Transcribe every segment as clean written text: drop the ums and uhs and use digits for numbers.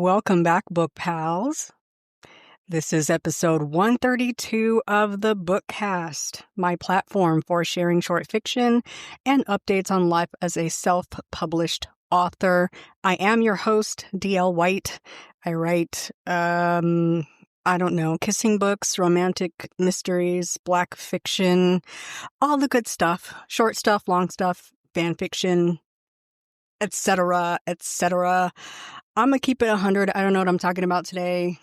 Welcome back, book pals. This is episode 132 of the Bookcast, my platform for sharing short fiction and updates on life as a self-published author. I am your host, D.L. White. I write, kissing books, romantic mysteries, black fiction, all the good stuff, short stuff, long stuff, fan fiction, etc., etc. I'm going to keep it 100. I don't know what I'm talking about today.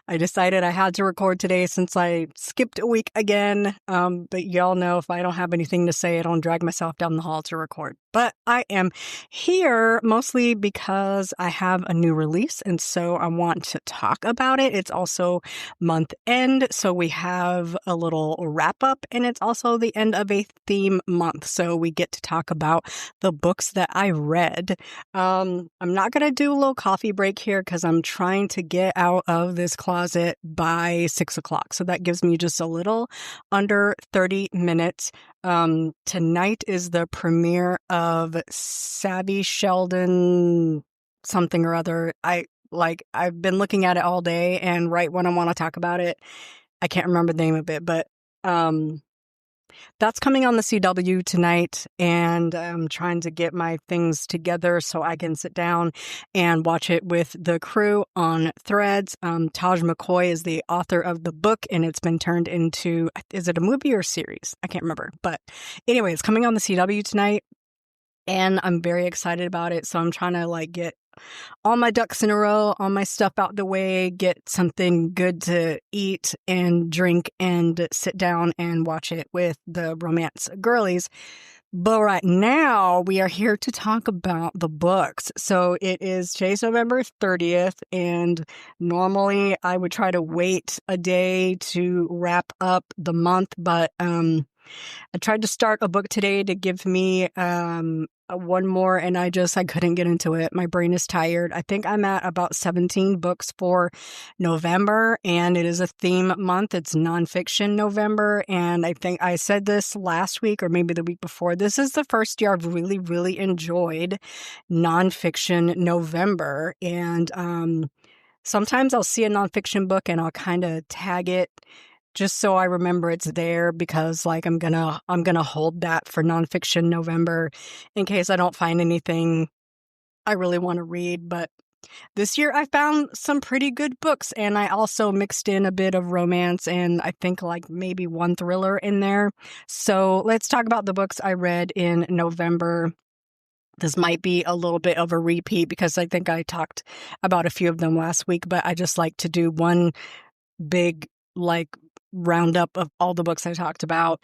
I decided I had to record today since I skipped a week again. But y'all know if I don't have anything to say, I don't drag myself down the hall to record. But I am here mostly because I have a new release, and so I want to talk about it. It's also month end, so we have a little wrap up, and it's also the end of a theme month, so we get to talk about the books that I read. I'm not going to do a little coffee break here because I'm trying to get out of this closet by 6 o'clock, so that gives me just a little under 30 minutes. Tonight is the premiere of Savvy Sheldon something or other. I've been looking at it all day, and right when I want to talk about it, I can't remember the name of it, but that's coming on the CW tonight, and I'm trying to get my things together so I can sit down and watch it with the crew on Threads. Taj McCoy is the author of the book, and it's been turned into, is it a movie or series? I can't remember. But anyway, it's coming on the CW tonight, and I'm very excited about it. So I'm trying to get all my ducks in a row, all my stuff out the way, get something good to eat and drink, and sit down and watch it with the romance girlies. But right now, we are here to talk about the books. So it is today's November 30th, and normally I would try to wait a day to wrap up the month, but I tried to start a book today to give me one more, and I couldn't get into it. My brain is tired. I think I'm at about 17 books for November, and it is a theme month. It's Nonfiction November, and I think I said this last week or maybe the week before. This is the first year I've really, really enjoyed Nonfiction November, and sometimes I'll see a nonfiction book and I'll kind of tag it just so I remember it's there, because I'm gonna hold that for Nonfiction November in case I don't find anything I really want to read. But this year I found some pretty good books, and I also mixed in a bit of romance and I think maybe one thriller in there. So let's talk about the books I read in November. This might be a little bit of a repeat because I think I talked about a few of them last week, but I just like to do one big roundup of all the books I talked about.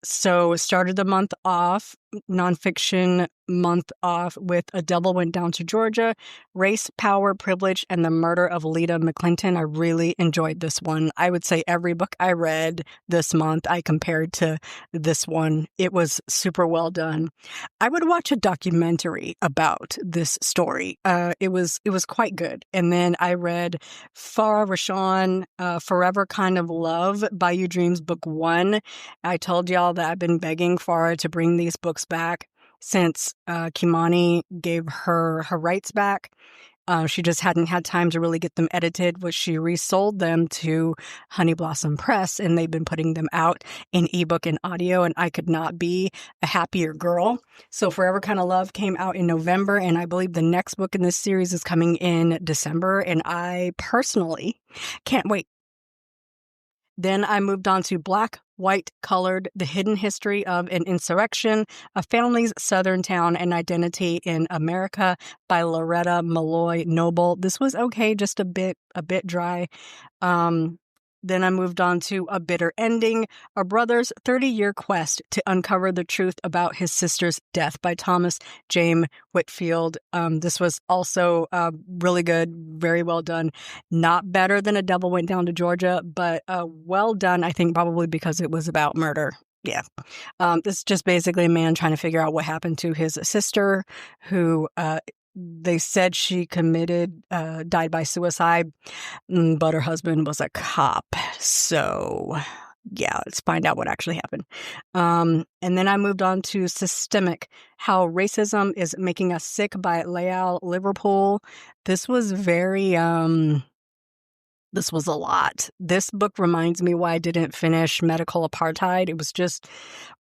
So started the month off, nonfiction month off, with A Devil Went Down to Georgia, Race, Power, Privilege, and the Murder of Leta McClinton. I really enjoyed this one. I would say every book I read this month, I compared to this one. It was super well done. I would watch a documentary about this story. It was quite good. And then I read Farrah, Rochon, Forever Kind of Love, Bayou Dreams, Book 1. I told y'all that I've been begging Farrah to bring these books back since Kimani gave her rights back. She just hadn't had time to really get them edited, but she resold them to Honey Blossom Press, and they've been putting them out in ebook and audio, and I could not be a happier girl. So Forever Kind of Love came out in November, and I believe the next book in this series is coming in December, and I personally can't wait. Then I moved on to Black, White, Colored, The Hidden History of an Insurrection, A Family's Southern Town and Identity in America by Loretta, Malloy, Noble. This was okay, just a bit dry. Then I moved on to A Bitter Ending, A Brother's 30-Year Quest to Uncover the Truth About His Sister's Death by Thomas James Whitfield. This was also really good, very well done. Not better than A Devil Went Down to Georgia, but well done, I think probably because it was about murder. Yeah. This is just basically a man trying to figure out what happened to his sister, who they said she died by suicide, but her husband was a cop. So yeah, let's find out what actually happened. And then I moved on to Systemic, How Racism is Making Us Sick by Layal, Liverpool. This was this was a lot. This book reminds me why I didn't finish Medical Apartheid. It was just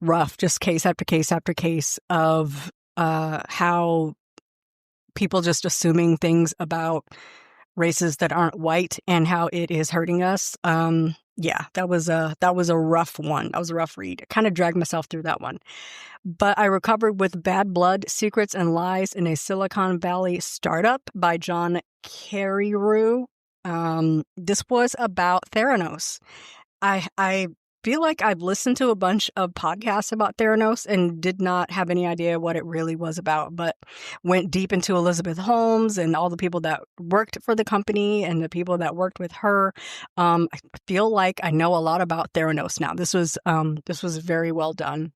rough, just case after case after case of how people just assuming things about races that aren't white and how it is hurting us. Yeah, that was a rough one. That was a rough read. I kind of dragged myself through that one. But I recovered with Bad Blood, Secrets and Lies in a Silicon Valley Startup by John Carreyrou. This was about Theranos. I feel like I've listened to a bunch of podcasts about Theranos and did not have any idea what it really was about, but went deep into Elizabeth Holmes and all the people that worked for the company and the people that worked with her. I feel like I know a lot about Theranos now. This was very well done.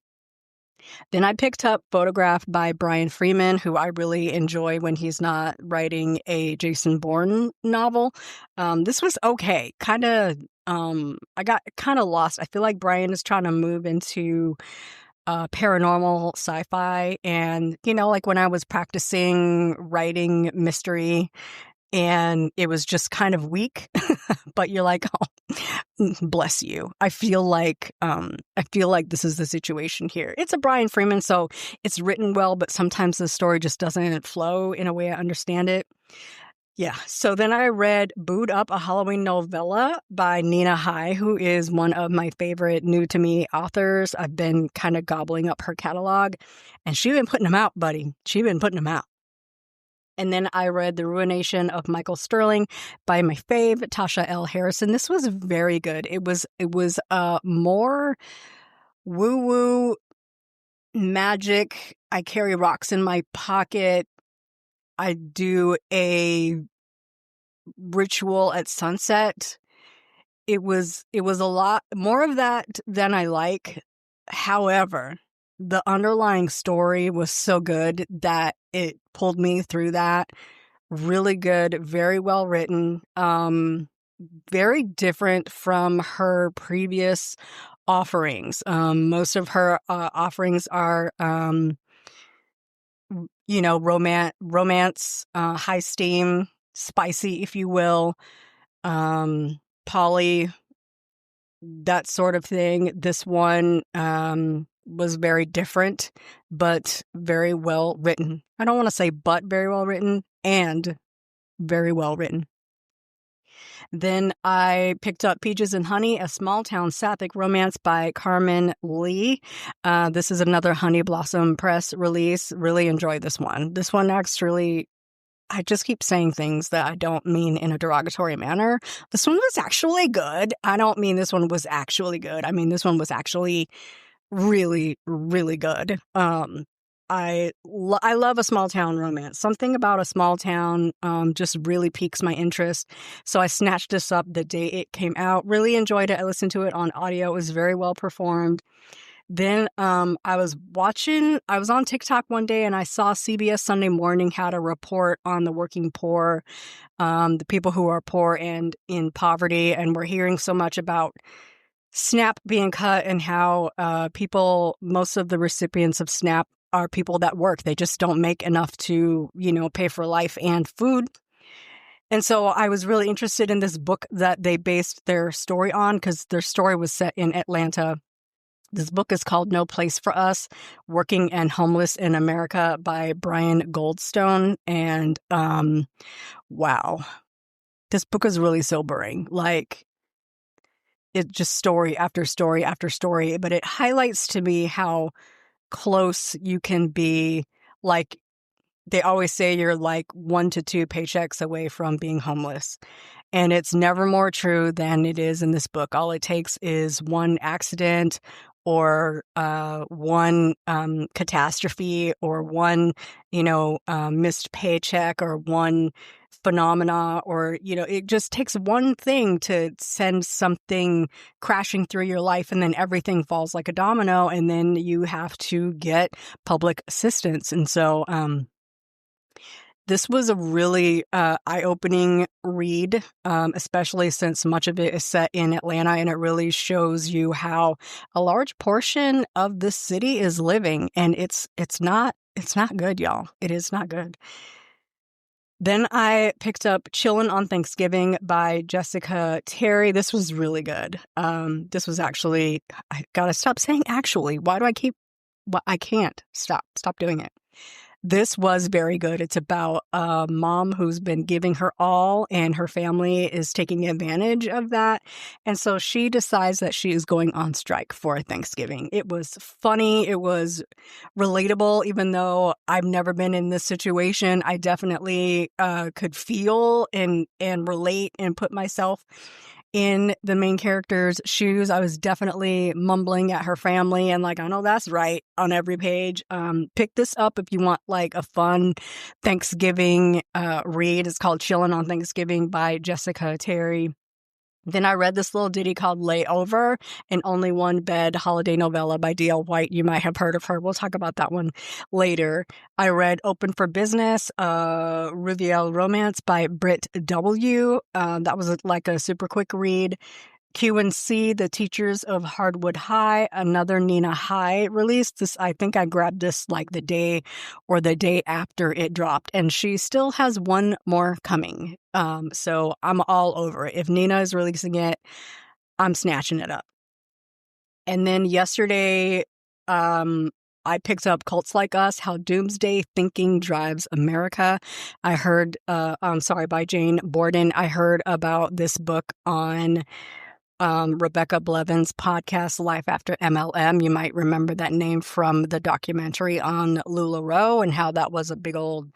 Then I picked up Photograph by Brian Freeman, who I really enjoy when he's not writing a Jason Bourne novel. This was okay. I got kind of lost. I feel like Brian is trying to move into paranormal sci-fi. And, like when I was practicing writing mystery and it was just kind of weak, but you're like, oh, bless you. I feel like this is the situation here. It's a Brian Freeman, so it's written well, but sometimes the story just doesn't flow in a way I understand it. Yeah. So then I read Booed Up, a Halloween novella by Nina High, who is one of my favorite new to me authors. I've been kind of gobbling up her catalog, and she's been putting them out, buddy. She's been putting them out. And then I read The Ruination of Michael Sterling by my fave, Tasha L. Harrison. This was very good. It was more woo-woo magic. I carry rocks in my pocket. I do a ritual at sunset. It was a lot more of that than I like. However, the underlying story was so good that it pulled me through that. Really good, very well written, very different from her previous offerings. Most of her offerings are, romance, high steam, spicy, if you will, poly, that sort of thing. This one was very different, but very well written. I don't want to say but very well written, and very well written. Then I picked up Peaches and Honey, a small town sapphic romance by Carmen Lee. This is another Honey Blossom Press release. Really enjoyed this one. This one actually, I just keep saying things that I don't mean in a derogatory manner. This one was actually good. I don't mean this one was actually good. I mean, this one was actually really, really good. I love a small town romance. Something about a small town just really piques my interest. So I snatched this up the day it came out. Really enjoyed it. I listened to it on audio. It was very well performed. Then I was on TikTok one day and I saw CBS Sunday Morning had a report on the working poor, the people who are poor and in poverty. And we're hearing so much about SNAP being cut and how most of the recipients of SNAP are people that work. They just don't make enough to, pay for life and food. And so I was really interested in this book that they based their story on because their story was set in Atlanta. This book is called No Place for Us, Working and Homeless in America by Brian Goldstone. And wow, this book is really sobering. Like, it's just story after story after story, but it highlights to me how close you can be. Like, they always say you're like 1 to 2 paychecks away from being homeless. And it's never more true than it is in this book. All it takes is one accident or one catastrophe or one, missed paycheck or one phenomena, or, it just takes one thing to send something crashing through your life, and then everything falls like a domino, and then you have to get public assistance. And so This was a really eye-opening read, especially since much of it is set in Atlanta, and it really shows you how a large portion of the city is living, and it's not good, y'all. It is not good. Then I picked up Chillin' on Thanksgiving by Jessica Terry. This was really good. This was actually, I gotta stop saying actually. Why do I keep, well, I can't stop doing it. This was very good. It's about a mom who's been giving her all, and her family is taking advantage of that. And so she decides that she is going on strike for Thanksgiving. It was funny. It was relatable, even though I've never been in this situation. I definitely could feel and relate and put myself in the main character's shoes. I was definitely mumbling at her family and like, I know that's right on every page. Pick this up if you want like a fun Thanksgiving read. It's called Chillin' on Thanksgiving by Jessica Terry. Then I read this little ditty called Layover, an only one bed holiday novella by D.L. White. You might have heard of her. We'll talk about that one later. I read Open for Business, Riviera Romance by Britt W. That was like a super quick read. Q&C, The Teachers of Hardwood High, another Nina High release. This, I think I grabbed this like the day or the day after it dropped, and she still has one more coming. So I'm all over it. If Nina is releasing it, I'm snatching it up. And then yesterday, I picked up Cults Like Us, How Doomsday Thinking Drives America. I heard, by Jane Borden. I heard about this book on Rebecca Blevin's podcast, Life After MLM. You might remember that name from the documentary on LuLaRoe and how that was a big old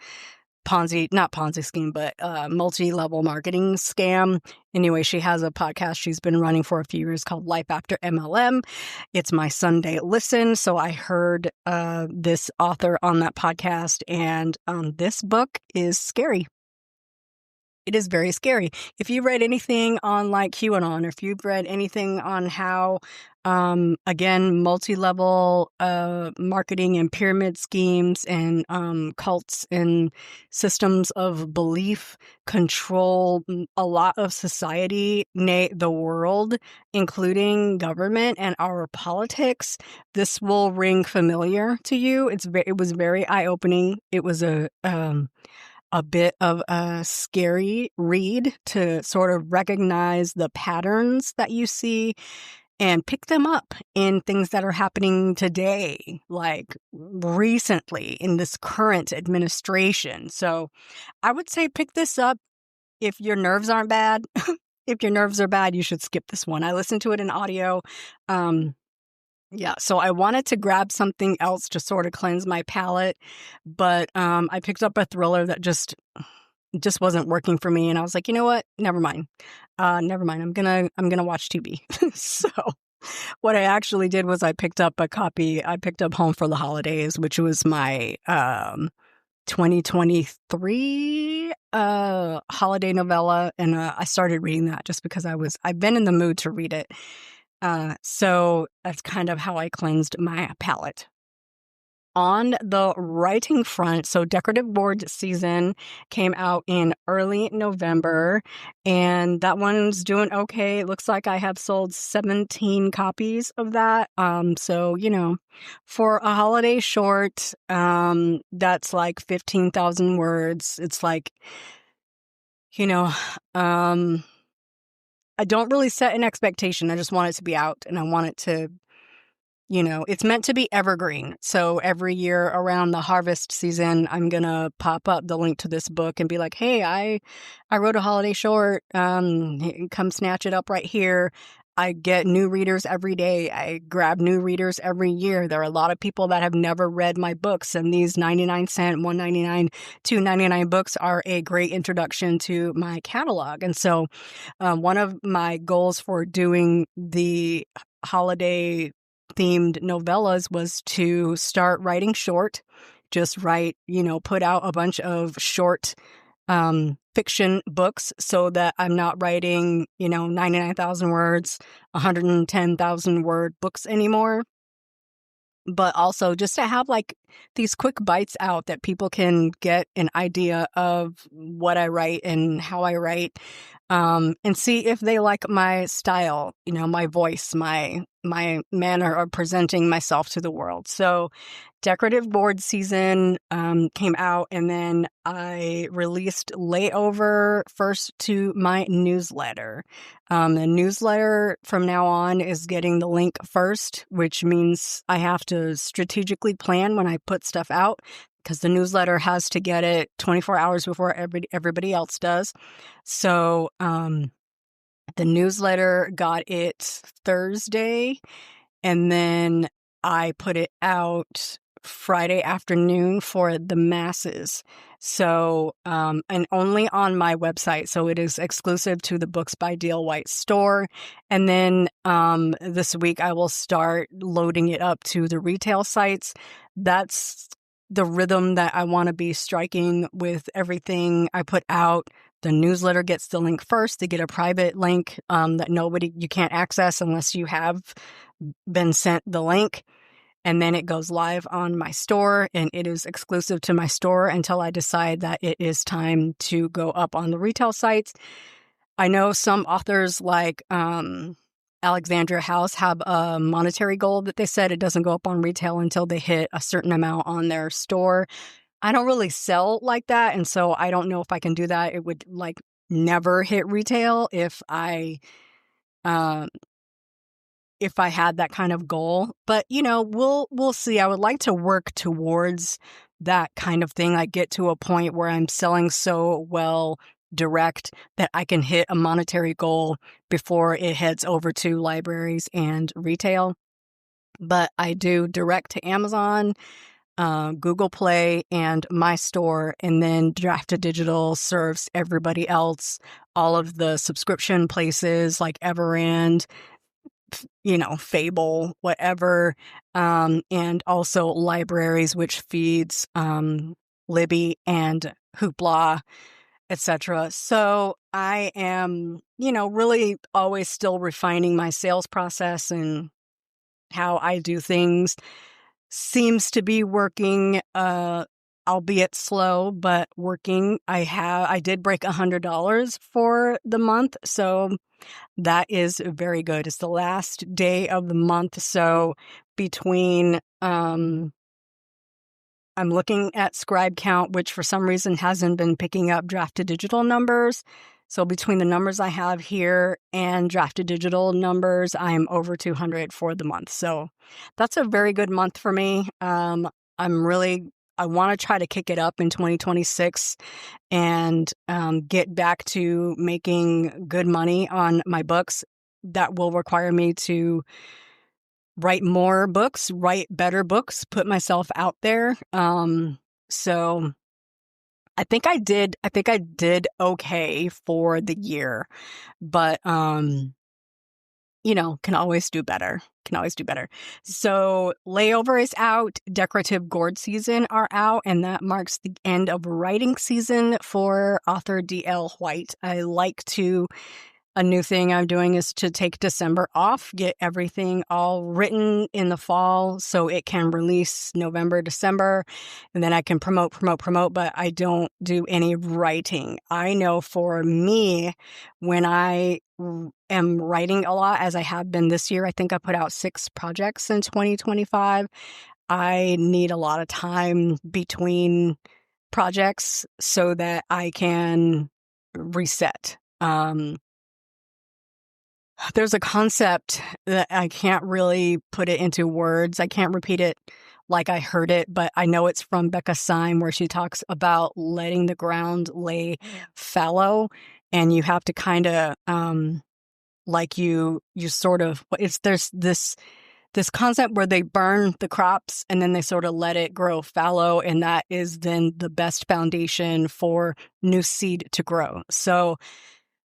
not Ponzi scheme, but multi-level marketing scam. Anyway, she has a podcast she's been running for a few years called Life After MLM. It's my Sunday listen. So I heard this author on that podcast, and this book is scary. It is very scary. If you've read anything on like QAnon, or if you've read anything on how, again, multi-level marketing and pyramid schemes and cults and systems of belief control a lot of society, nay, the world, including government and our politics, this will ring familiar to you. It was very eye-opening. It was a bit of a scary read to sort of recognize the patterns that you see and pick them up in things that are happening today, like recently in this current administration. So I would say pick this up if your nerves aren't bad. If your nerves are bad, you should skip this one. I listened to it in audio. Yeah, so I wanted to grab something else to sort of cleanse my palate, but I picked up a thriller that just wasn't working for me, and I was like, you know what? Never mind. Never mind. I'm gonna watch TV. So what I actually did was I picked up a copy. I picked up Home for the Holidays, which was my 2023 holiday novella, and I started reading that just because I've been in the mood to read it. So that's kind of how I cleansed my palate. On the writing front, so Decorative Board season came out in early November, and that one's doing okay. It looks like I have sold 17 copies of that. So, for a holiday short, that's like 15,000 words. It's like, I don't really set an expectation. I just want it to be out, and I want it to, it's meant to be evergreen. So every year around the harvest season, I'm going to pop up the link to this book and be like, hey, I wrote a holiday short. Come snatch it up right here. I get new readers every day. I grab new readers every year. There are a lot of people that have never read my books, and these 99-cent, $1.99, $2.99 books are a great introduction to my catalog. And so one of my goals for doing the holiday themed novellas was to start writing short, just write, put out a bunch of short fiction books so that I'm not writing, 99,000 words, 110,000 word books anymore. but also just to have like these quick bites out that people can get an idea of what I write and how I write, and see if they like my style, my voice, my manner of presenting myself to the world. So Decorative Board season came out, and then I released Layover first to my newsletter. The newsletter from now on is getting the link first, which means I have to strategically plan when I put stuff out, because the newsletter has to get it 24 hours before everybody else does. So the newsletter got it Thursday, and then I put it out Friday afternoon for the masses. So, and only on my website. So it is exclusive to the Books by D.L. White store. And then this week I will start loading it up to the retail sites. That's the rhythm that I want to be striking with everything I put out. The newsletter gets the link first. They get a private link that you can't access unless you have been sent the link. And then it goes live on my store, and it is exclusive to my store until I decide that it is time to go up on the retail sites. I know some authors like Alexandria House have a monetary goal that they said it doesn't go up on retail until they hit a certain amount on their store. I don't really sell like that, and so I don't know if I can do that. It would like never hit retail if I had that kind of goal. But we'll see. I would like to work towards that kind of thing. Like get to a point where I'm selling so well direct that I can hit a monetary goal before it heads over to libraries and retail. But I do direct to Amazon, Google Play, and my store, and then Drafted Digital serves everybody else, all of the subscription places like Everand, Fable, whatever, and also libraries, which feeds Libby and Hoopla, etc. So I am, really always still refining my sales process, and how I do things seems to be working, albeit slow, but working. I did break $100 for the month, so that is very good. It's the last day of the month, so between I'm looking at scribe count, which for some reason hasn't been picking up Drafted Digital numbers. So between the numbers I have here and Drafted Digital numbers, I'm over 200 for the month. So that's a very good month for me. I want to try to kick it up in 2026 and get back to making good money on my books. That will require me to write more books, write better books, put myself out there. So I think I did okay for the year, but can always do better. So Layover is out, Decorative Gourd season are out, and that marks the end of writing season for author D.L. White. A new thing I'm doing is to take December off, get everything all written in the fall so it can release November, December, and then I can promote, but I don't do any writing. I know for me, when I am writing a lot, as I have been this year, I think I put out 6 projects in 2025. I need a lot of time between projects so that I can reset. There's a concept that I can't really put it into words. I can't repeat it like I heard it, but I know it's from Becca Syme, where she talks about letting the ground lay fallow, and you have to kind of there's this concept where they burn the crops and then they sort of let it grow fallow, and that is then the best foundation for new seed to grow. So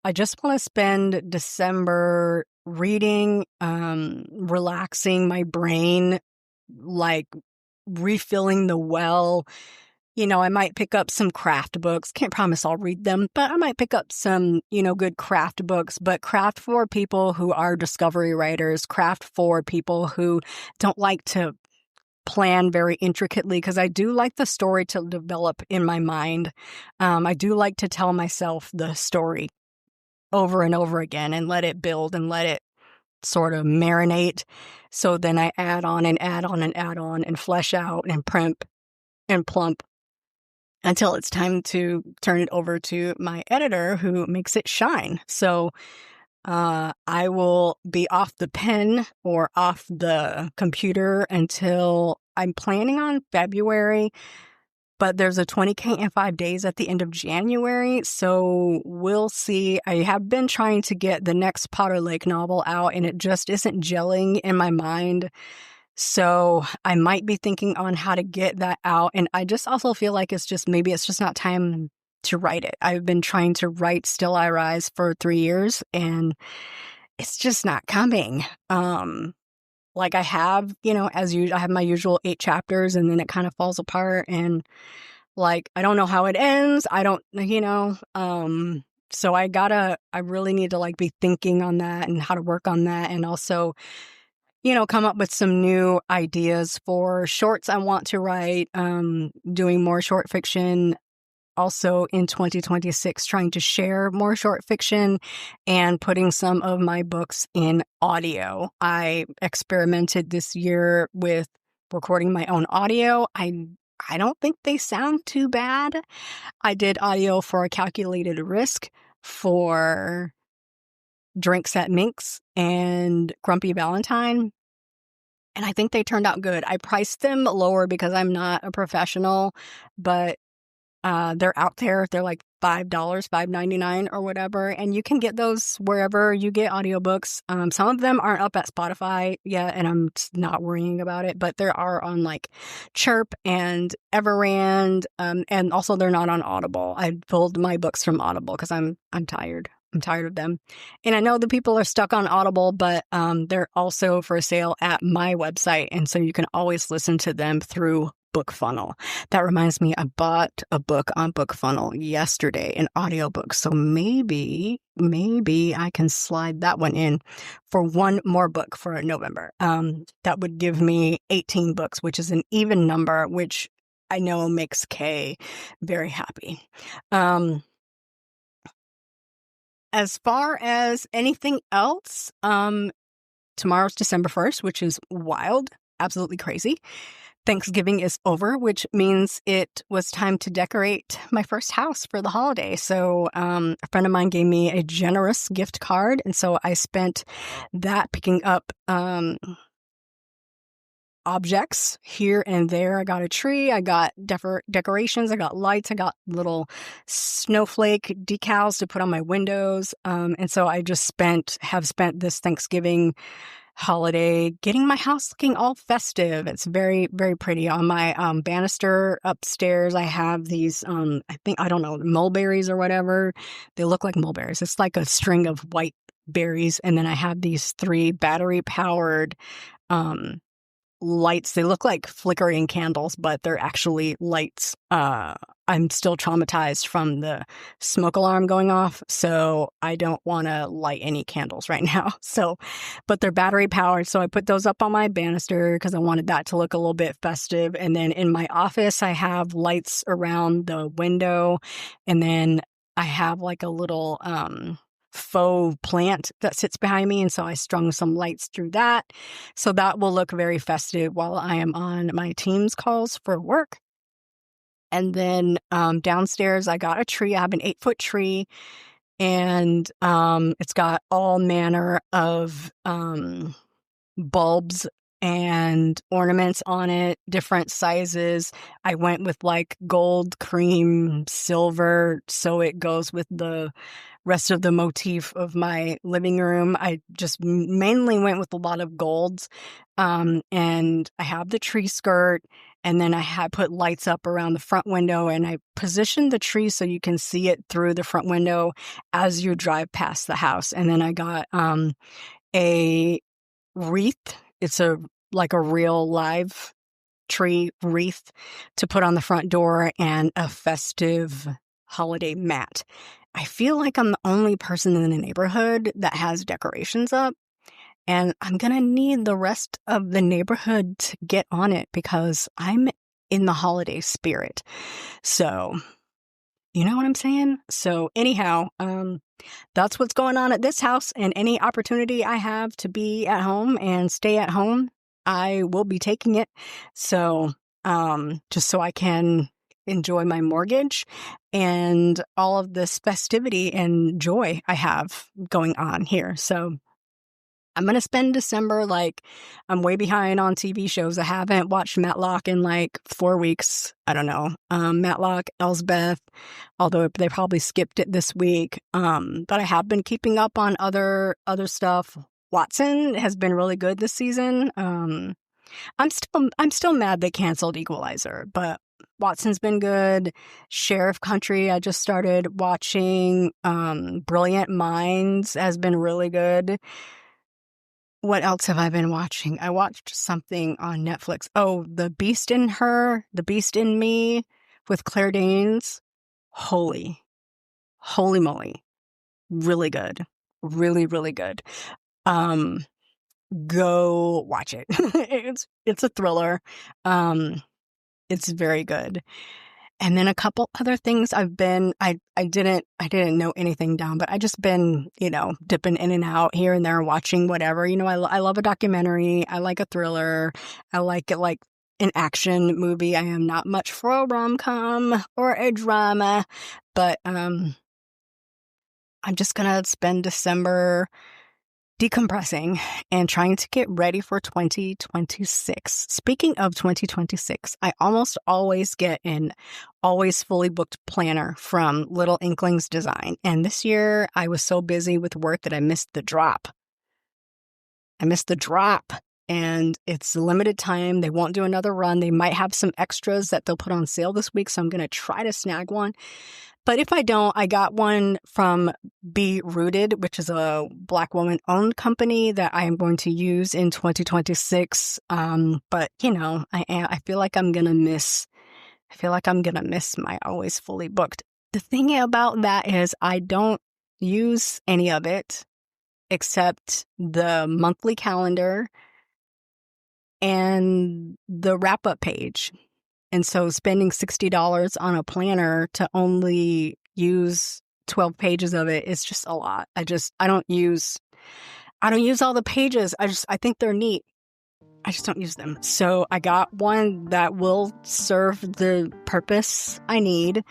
I just want to spend December reading, relaxing my brain, like refilling the well. I might pick up some craft books. Can't promise I'll read them, but I might pick up some, good craft books. But craft for people who are discovery writers, craft for people who don't like to plan very intricately because I do like the story to develop in my mind. I do like to tell myself the story over and over again and let it build and let it sort of marinate. So then I add on and add on and add on and flesh out and primp and plump until it's time to turn it over to my editor who makes it shine. So I will be off the pen or off the computer until I'm planning on February, but there's a 20K in 5 days at the end of January, so we'll see. I have been trying to get the next Potter Lake novel out, and it just isn't gelling in my mind. So I might be thinking on how to get that out, and I just also feel like maybe it's just not time to write it. I've been trying to write Still I Rise for 3 years, and it's just not coming. Like I have, as usual, I have my usual 8 chapters, and then it kind of falls apart, and like I don't know how it ends. I don't, so I really need to like be thinking on that and how to work on that, and also, come up with some new ideas for shorts I want to write, doing more short fiction. Also in 2026, trying to share more short fiction and putting some of my books in audio. I experimented this year with recording my own audio. I don't think they sound too bad. I did audio for A Calculated Risk, for Drinks at Minx, and Grumpy Valentine. And I think they turned out good. I priced them lower because I'm not a professional, but they're out there. They're like $5, $5.99 or whatever. And you can get those wherever you get audiobooks. Some of them aren't up at Spotify yet, and I'm not worrying about it. But there are on like Chirp and Everand. And also they're not on Audible. I pulled my books from Audible because I'm tired. I'm tired of them. And I know the people are stuck on Audible, but they're also for sale at my website. And so you can always listen to them through BookFunnel. That reminds me, I bought a book on BookFunnel yesterday, an audiobook. So maybe I can slide that one in for one more book for November. That would give me 18 books, which is an even number, which I know makes Kay very happy. As far as anything else, tomorrow's December 1st, which is wild, absolutely crazy. Thanksgiving is over, which means it was time to decorate my first house for the holiday. So a friend of mine gave me a generous gift card, and so I spent that picking up objects here and there. I got a tree, I got decorations, I got lights, I got little snowflake decals to put on my windows. And so I just have spent this Thanksgiving holiday getting my house looking all festive. It's very, very pretty. On my banister upstairs, I have these, I don't know, mulberries or whatever. They look like mulberries. It's like a string of white berries. And then I have these 3 battery-powered lights. They look like flickering candles, but they're actually lights. I'm still traumatized from the smoke alarm going off, so I don't want to light any candles right now. But they're battery powered, so I put those up on my banister because I wanted that to look a little bit festive. And then in my office, I have lights around the window, and then I have like a little faux plant that sits behind me, and so I strung some lights through that. So that will look very festive while I am on my Teams calls for work. And then downstairs, I got a tree. I have an 8-foot tree, and it's got all manner of bulbs and ornaments on it, different sizes. I went with like gold, cream, silver, so it goes with the rest of the motif of my living room. I just mainly went with a lot of golds. And I have the tree skirt, and then I had put lights up around the front window, and I positioned the tree so you can see it through the front window as you drive past the house. And then I got a wreath. It's like a real live tree wreath to put on the front door, and a festive holiday mat. I feel like I'm the only person in the neighborhood that has decorations up. And I'm going to need the rest of the neighborhood to get on it because I'm in the holiday spirit. So, you know what I'm saying? So anyhow, that's what's going on at this house, and any opportunity I have to be at home and stay at home, I will be taking it. So, just so I can enjoy my mortgage and all of this festivity and joy I have going on here. So I'm going to spend December like I'm way behind on TV shows. I haven't watched Matlock in like 4 weeks. I don't know. Matlock, Elsbeth, although they probably skipped it this week. But I have been keeping up on other stuff. Watson has been really good this season. I'm still mad they canceled Equalizer, but Watson's been good. Sheriff Country, I just started watching. Brilliant Minds has been really good. What else have I been watching? I watched something on Netflix. Oh, The Beast in Her, The Beast in Me with Claire Danes. Holy moly. Really good. Really, really good. Go watch it. It's a thriller. It's very good. And then a couple other things I didn't know anything down, but I just been, dipping in and out here and there, watching whatever. I love a documentary. I like a thriller. I like it like an action movie. I am not much for a rom-com or a drama, but I'm just gonna spend December decompressing and trying to get ready for 2026. Speaking of 2026, I almost always get an always fully booked planner from Little Inklings Design. And this year I was so busy with work that I missed the drop. And it's limited time. They won't do another run. They might have some extras that they'll put on sale this week. So I'm going to try to snag one. But if I don't, I got one from Be Rooted, which is a Black woman-owned company that I am going to use in 2026. But I feel like I'm gonna miss. I feel like I'm gonna miss my always fully booked. The thing about that is I don't use any of it except the monthly calendar and the wrap-up page. And so spending $60 on a planner to only use 12 pages of it is just a lot. I don't use all the pages. I think they're neat. I just don't use them. So I got one that will serve the purpose I need.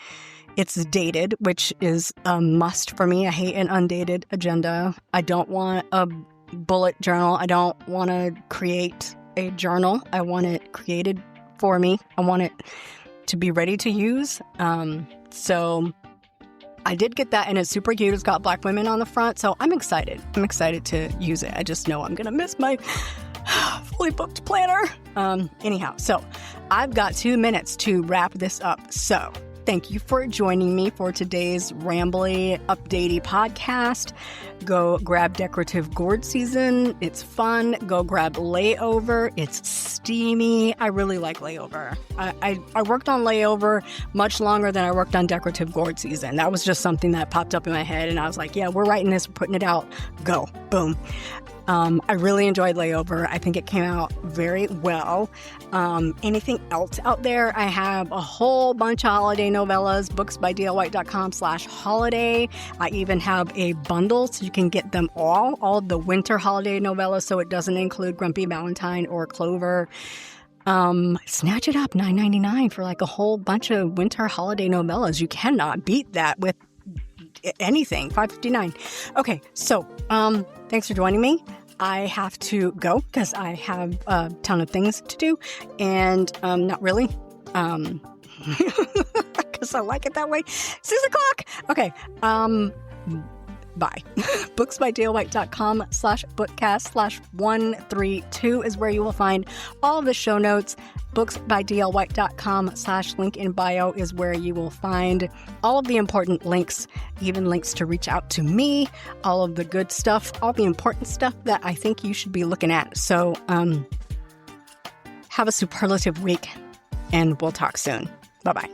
It's dated, which is a must for me. I hate an undated agenda. I don't want a bullet journal. I don't want to create a journal. I want it created for me. I want it to be ready to use. So I did get that, and it's super cute. It's got Black women on the front, so I'm excited. I'm excited to use it. I just know I'm going to miss my fully booked planner. Anyhow, so I've got 2 minutes to wrap this up. So thank you for joining me for today's rambly, updatey podcast. Go grab Decorative Gourd Season. It's fun. Go grab Layover. It's steamy. I really like Layover. I worked on Layover much longer than I worked on Decorative Gourd Season. That was just something that popped up in my head, and I was like, yeah, we're writing this, we're putting it out. Go. Boom. I really enjoyed Layover. I think it came out very well. Anything else out there? I have a whole bunch of holiday novellas, booksbydlwhite.com/holiday. I even have a bundle so you can get them all the winter holiday novellas, so it doesn't include Grumpy Valentine or Clover. Snatch it up, $9.99 for like a whole bunch of winter holiday novellas. You cannot beat that with anything. $5.59. Okay, so thanks for joining me. I have to go because I have a ton of things to do, and not really, because I like it that way. 6 o'clock. Okay. Bye. booksbydlwhite.com/bookcast/132 is where you will find all of the show notes. booksbydlwhite.com/link in bio is where you will find all of the important links, even links to reach out to me, all of the good stuff, all the important stuff that I think you should be looking at. So, have a superlative week, and we'll talk soon. Bye-bye.